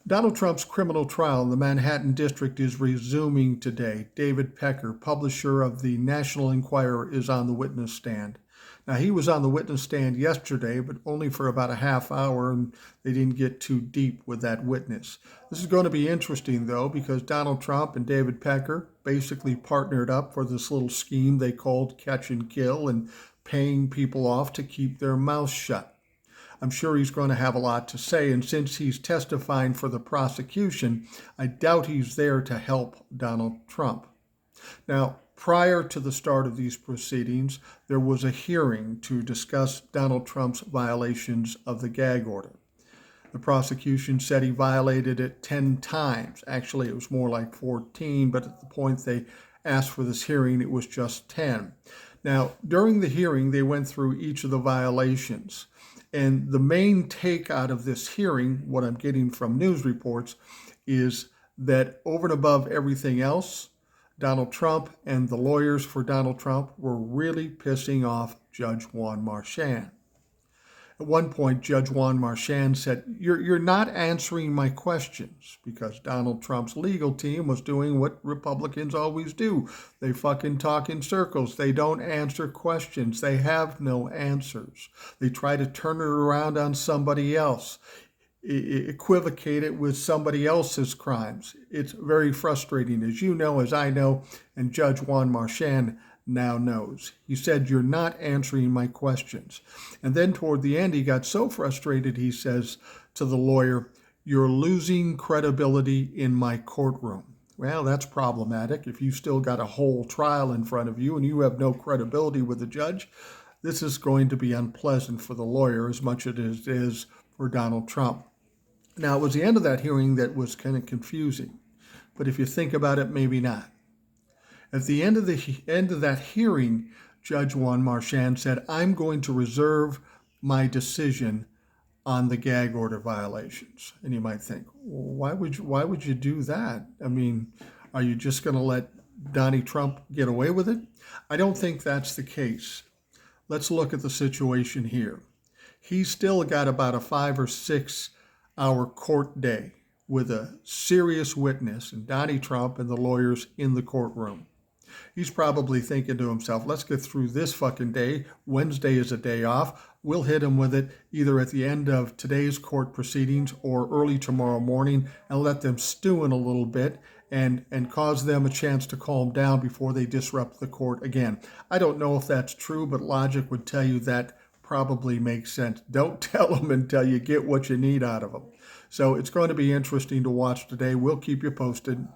Donald Trump's criminal trial in the Manhattan District is resuming today. David Pecker, publisher of the National Enquirer, is on the witness stand. Now, he was on the witness stand yesterday, but only for about a half hour, and they didn't get too deep with that witness. This is going to be interesting, though, because Donald Trump and David Pecker basically partnered up for this little scheme they called catch and kill and paying people off to keep their mouths shut. I'm sure he's going to have a lot to say, and since he's testifying for the prosecution, I doubt he's there to help Donald Trump. Now, prior to the start of these proceedings, there was a hearing to discuss Donald Trump's violations of the gag order. The prosecution said he violated it 10 times. Actually, it was more like 14, but at the point they asked for this hearing, it was just 10. Now, during the hearing, they went through each of the violations. And the main take out of this hearing, what I'm getting from news reports, is that over and above everything else, Donald Trump and the lawyers for Donald Trump were really pissing off Judge Juan Marchand. At one point, Judge Juan Marchand said, you're not answering my questions, because Donald Trump's legal team was doing what Republicans always do. They fucking talk in circles. They don't answer questions. They have no answers. They try to turn it around on somebody else, equivocate it with somebody else's crimes. It's very frustrating, as you know, as I know, and Judge Juan Marchand now knows. He said, you're not answering my questions. And then toward the end, he got so frustrated, he says to the lawyer, you're losing credibility in my courtroom. Well, that's problematic. If you still got a whole trial in front of you and you have no credibility with the judge, this is going to be unpleasant for the lawyer as much as it is for Donald Trump. Now, it was the end of that hearing that was kind of confusing. But if you think about it, maybe not. At the end of that hearing, Judge Juan Marchand said, I'm going to reserve my decision on the gag order violations. And you might think, well, why would you do that? I mean, are you just going to let Donnie Trump get away with it? I don't think that's the case. Let's look at the situation here. He's still got about a 5 or 6 hour court day with a serious witness and Donnie Trump and the lawyers in the courtroom. He's probably thinking to himself, let's get through this fucking day. Wednesday is a day off. We'll hit him with it either at the end of today's court proceedings or early tomorrow morning and let them stew in a little bit and cause them a chance to calm down before they disrupt the court again. I don't know if that's true, but logic would tell you that probably makes sense. Don't tell them until you get what you need out of them. So it's going to be interesting to watch today. We'll keep you posted.